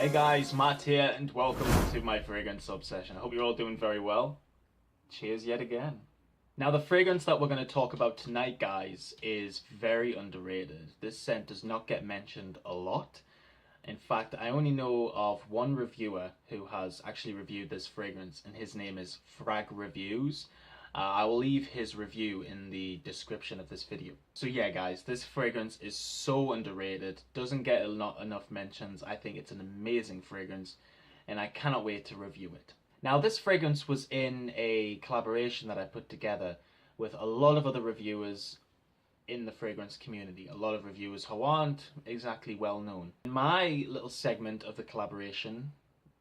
Hey guys, Matt here and welcome to my fragrance obsession. I hope you're all doing very well. Cheers yet again. Now the fragrance that we're going to talk about tonight, guys, is very underrated. This scent does not get mentioned a lot. In fact, I only know of one reviewer who has actually reviewed this fragrance, and his name is Frag Reviews. I will leave his review in the description of this video. So yeah, guys, this fragrance is so underrated, doesn't get not enough mentions. I think it's an amazing fragrance, and I cannot wait to review it. Now, this fragrance was in a collaboration that I put together with a lot of other reviewers in the fragrance community. A lot of reviewers who aren't exactly well known. In my little segment of the collaboration,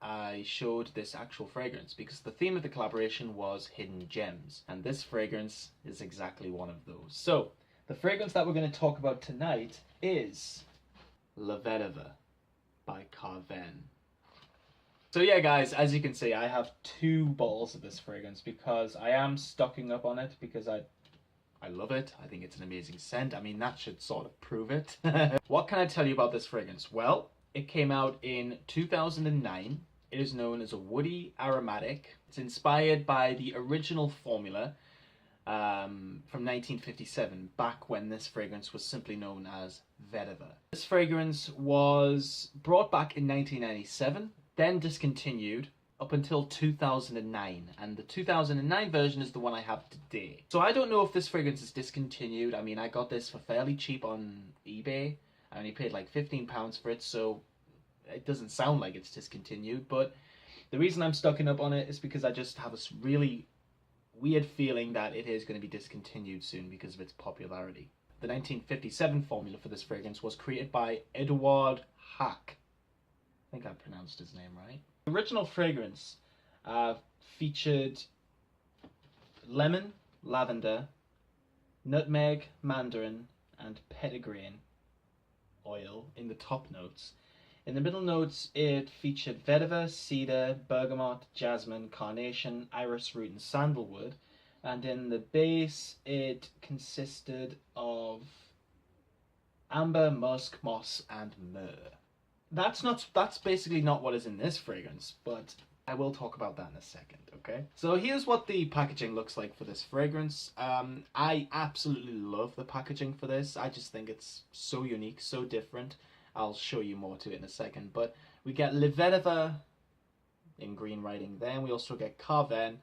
I showed this actual fragrance because the theme of the collaboration was hidden gems, and this fragrance is exactly one of those. So the fragrance that we're going to talk about tonight is Vetiver by Carven. So yeah, guys, as you can see, I have 2 bottles of this fragrance because I am stocking up on it because I love it. I think it's an amazing scent. I mean, that should sort of prove it. What can I tell you about this fragrance? Well, it came out in 2009. It is known as a woody aromatic. It's inspired by the original formula from 1957, back when this fragrance was simply known as Vetiver. This fragrance was brought back in 1997, then discontinued up until 2009, and the 2009 version is the one I have today. So I don't know if this fragrance is discontinued. I mean, I got this for fairly cheap on eBay. I only paid like £15 for it, so it doesn't sound like it's discontinued, but the reason I'm stocking up on it is because I just have a really weird feeling that it is going to be discontinued soon because of its popularity. The 1957 formula for this fragrance was created by Edward Hack. I think I pronounced his name right. The original fragrance featured lemon, lavender, nutmeg, mandarin, and petitgrain oil in the top notes. In the middle notes, it featured vetiver, cedar, bergamot, jasmine, carnation, iris root, and sandalwood. And in the base, it consisted of amber, musk, moss, and myrrh. That's basically not what is in this fragrance, but I will talk about that in a second, okay? So here's what the packaging looks like for this fragrance. I absolutely love the packaging for this. I just think it's so unique, so different. I'll show you more to it in a second, but we get Le Vetiver in green writing there, and we also get Carven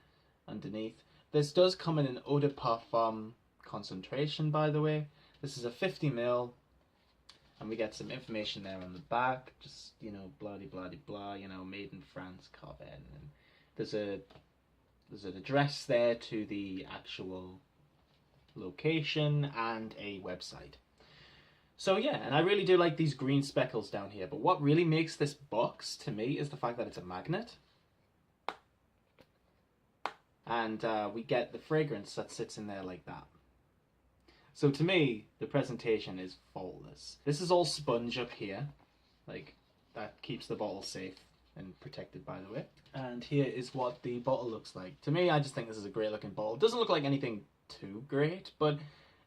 underneath. This does come in an eau de parfum concentration, by the way. This is a 50ml, and we get some information there on the back, just, you know, blah, you know, made in France, Carven. And there's an address there to the actual location and a website. So yeah, and I really do like these green speckles down here, but what really makes this box to me is the fact that it's a magnet. And we get the fragrance that sits in there like that. So to me, the presentation is faultless. This is all sponge up here, like that keeps the bottle safe and protected, by the way. And here is what the bottle looks like. To me, I just think this is a great looking bottle. It doesn't look like anything too great, but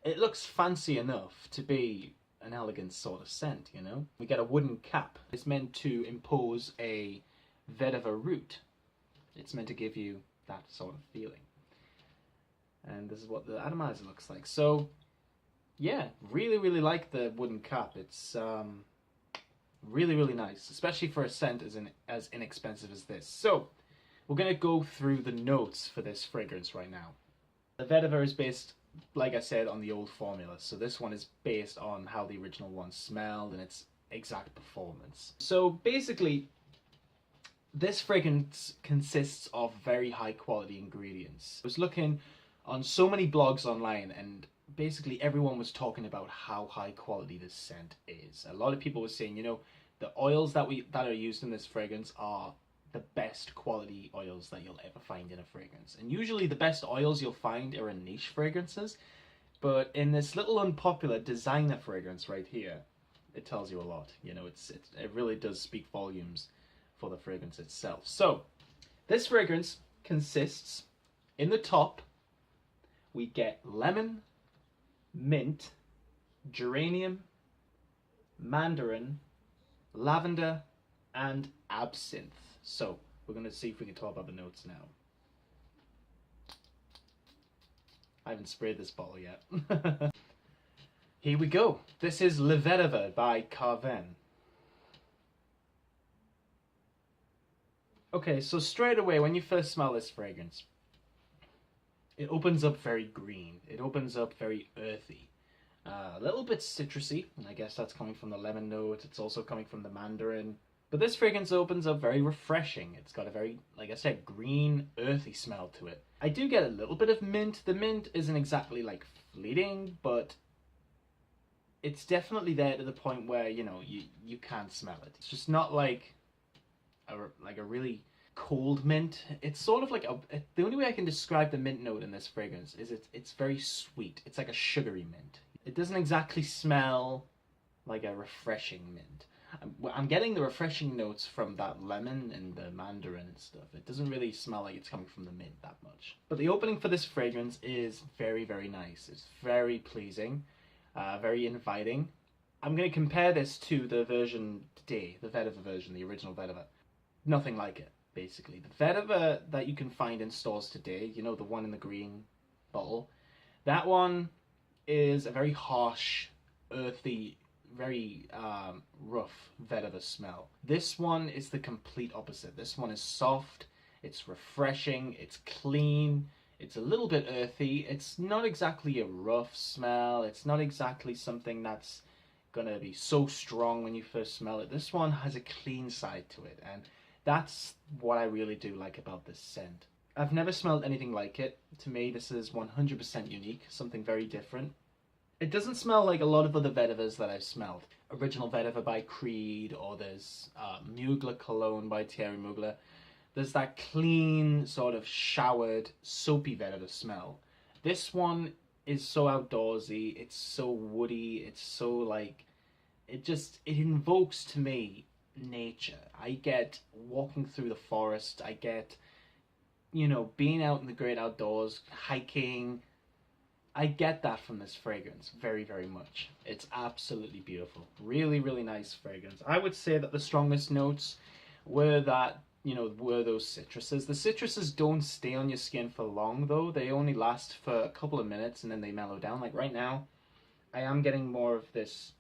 it looks fancy enough to be an elegant sort of scent, you know? We get a wooden cap. It's meant to impose a vetiver root. It's meant to give you that sort of feeling. And this is what the atomizer looks like. So yeah, really like the wooden cap. It's really nice, especially for a scent as inexpensive as this. So we're gonna go through the notes for this fragrance right now. The vetiver is based, like I said, on the old formula. So this one is based on how the original one smelled and its exact performance. So basically, this fragrance consists of very high quality ingredients. I was looking on so many blogs online, and basically everyone was talking about how high quality this scent is. A lot of people were saying, you know, the oils that are used in this fragrance are the best quality oils that you'll ever find in a fragrance. And usually the best oils you'll find are in niche fragrances, but in this little unpopular designer fragrance right here, it tells you a lot. You know, it really does speak volumes for the fragrance itself. So this fragrance consists, in the top, we get lemon, mint, geranium, mandarin, lavender, and absinthe. So we're going to see if we can talk about the notes now. I haven't sprayed this bottle yet. Here we go. This is Vetiver by Carven. Okay, so straight away when you first smell this fragrance, it opens up very green. It opens up very earthy. A little bit citrusy, and I guess that's coming from the lemon note. It's also coming from the mandarin. But this fragrance opens up very refreshing. It's got a very, like I said, green, earthy smell to it. I do get a little bit of mint. The mint isn't exactly like fleeting, but it's definitely there to the point where, you know, you can smell it. It's just not like a really cold mint. It's sort of like the only way I can describe the mint note in this fragrance is it's very sweet. It's like a sugary mint. It doesn't exactly smell like a refreshing mint. I'm getting the refreshing notes from that lemon and the mandarin and stuff. It doesn't really smell like it's coming from the mint that much. But the opening for this fragrance is very, very nice. It's very pleasing, very inviting. I'm going to compare this to the version today, the Vetiver version, the original Vetiver. Nothing like it, basically. The Vetiver that you can find in stores today, you know, the one in the green bottle, that one is a very harsh, earthy, very rough Vetiver smell. This one is the complete opposite. This one is soft, it's refreshing, it's clean, it's a little bit earthy. It's not exactly a rough smell. It's not exactly something that's gonna be so strong when you first smell it. This one has a clean side to it, and that's what I really do like about this scent. I've never smelled anything like it. To me, this is 100% unique, something very different. It doesn't smell like a lot of other Vetivers that I've smelled. Original Vetiver by Creed, or there's Mugler Cologne by Thierry Mugler. There's that clean, sort of showered, soapy Vetiver smell. This one is so outdoorsy, it's so woody, it's so like, it invokes to me nature. I get walking through the forest, I get, you know, being out in the great outdoors, hiking. I get that from this fragrance very, very much. It's absolutely beautiful. Really, really nice fragrance. I would say that the strongest notes were those citruses. The citruses don't stay on your skin for long though. They only last for a couple of minutes and then they mellow down. Like right now, I am getting more of this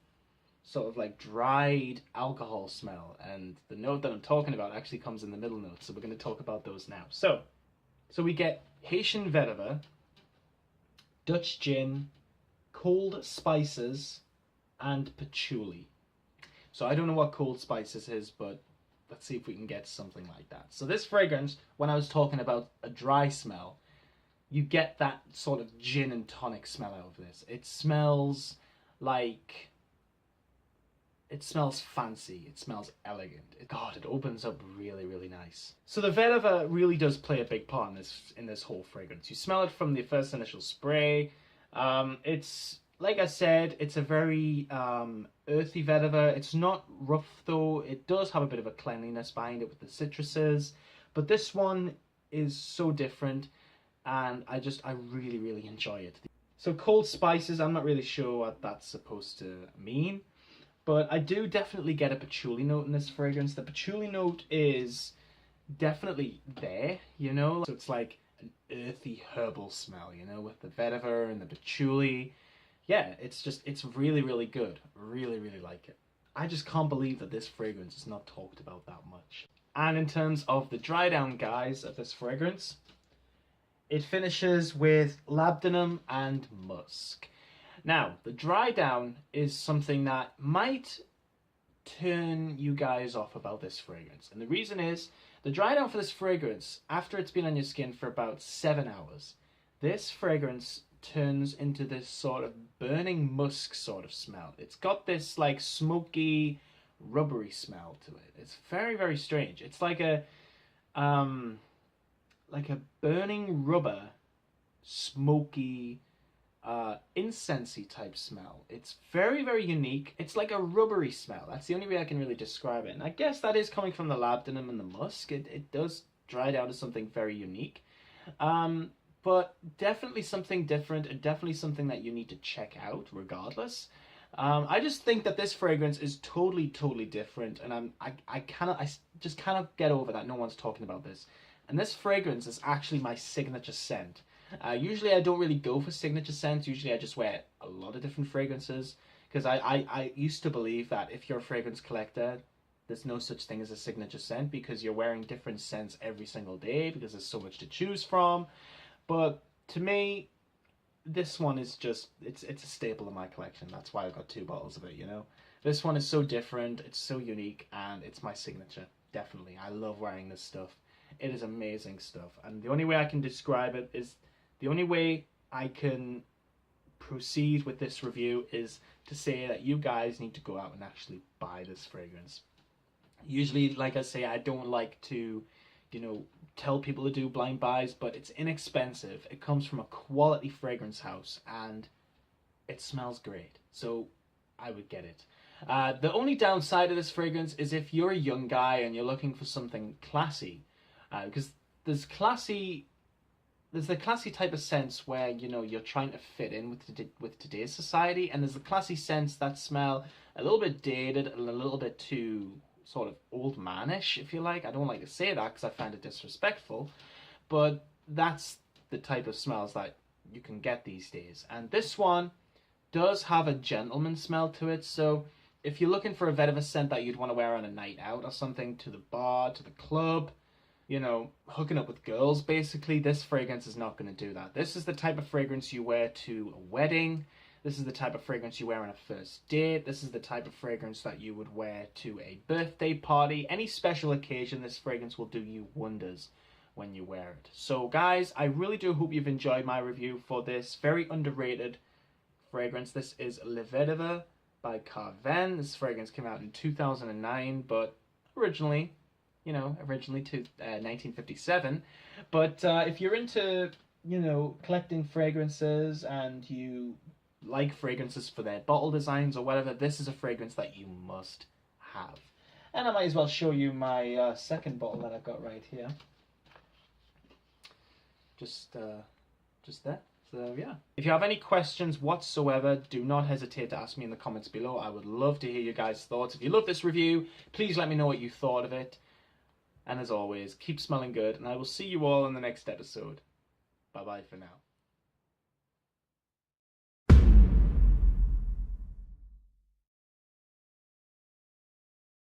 sort of like dried alcohol smell, and the note that I'm talking about actually comes in the middle note, so we're going to talk about those now. So we get Haitian Vetiver, Dutch gin, cold spices, and patchouli. So I don't know what cold spices is, but let's see if we can get something like that. So this fragrance, when I was talking about a dry smell, you get that sort of gin and tonic smell out of this. It smells like, it smells fancy, it smells elegant. God, it opens up really, really nice. So the Vetiver really does play a big part in this whole fragrance. You smell it from the first initial spray. It's, like I said, it's a very earthy Vetiver. It's not rough though. It does have a bit of a cleanliness behind it with the citruses. But this one is so different, and I really, really enjoy it. So cold spices, I'm not really sure what that's supposed to mean. But I do definitely get a patchouli note in this fragrance. The patchouli note is definitely there, you know? So it's like an earthy herbal smell, you know, with the vetiver and the patchouli. Yeah, it's really, really good. Really, really like it. I just can't believe that this fragrance is not talked about that much. And in terms of the dry down guys of this fragrance, it finishes with labdanum and musk. Now, the dry down is something that might turn you guys off about this fragrance. And the reason is, the dry down for this fragrance, after it's been on your skin for about 7 hours, this fragrance turns into this sort of burning musk sort of smell. It's got this like smoky, rubbery smell to it. It's very, very strange. It's like a burning rubber, smoky, incensey type smell. It's very, very unique. It's like a rubbery smell. That's the only way I can really describe it. And I guess that is coming from the labdanum and the musk. It does dry down to something very unique. But definitely something different, and definitely something that you need to check out regardless. I just think that this fragrance is totally different, and I just cannot get over that no one's talking about this. And this fragrance is actually my signature scent. Usually I don't really go for signature scents. Usually I just wear a lot of different fragrances because I used to believe that if you're a fragrance collector, there's no such thing as a signature scent because you're wearing different scents every single day because there's so much to choose from. But to me, this one is just it's a staple in my collection. That's why I've got 2 bottles of it, you know. This one is so different, it's so unique, and it's my signature. Definitely. I love wearing this stuff. It is amazing stuff. And the only way I can describe it is the only way I can proceed with this review is to say that you guys need to go out and actually buy this fragrance. Usually, like I say, I don't like to, you know, tell people to do blind buys, but it's inexpensive. It comes from a quality fragrance house and it smells great. So I would get it. The only downside of this fragrance is if you're a young guy and you're looking for something classy, because there's the classy type of sense where, you know, you're trying to fit in with today's society, and there's the classy scents that smell a little bit dated and a little bit too sort of old manish, if you like. I don't like to say that because I find it disrespectful, but that's the type of smells that you can get these days. And this one does have a gentleman smell to it, so if you're looking for a Vetiver scent that you'd want to wear on a night out or something, to the bar, to the club, you know, hooking up with girls, basically, this fragrance is not going to do that. This is the type of fragrance you wear to a wedding. This is the type of fragrance you wear on a first date. This is the type of fragrance that you would wear to a birthday party. Any special occasion, this fragrance will do you wonders when you wear it. So, guys, I really do hope you've enjoyed my review for this very underrated fragrance. This is Vetiver by Carven. This fragrance came out in 2009, but originally to 1957. But if you're into, you know, collecting fragrances and you like fragrances for their bottle designs or whatever, this is a fragrance that you must have. And I might as well show you my second bottle that I've got right here. Just there. So yeah. If you have any questions whatsoever, do not hesitate to ask me in the comments below. I would love to hear your guys' thoughts. If you love this review, please let me know what you thought of it. And as always, keep smelling good, and I will see you all in the next episode. Bye-bye for now.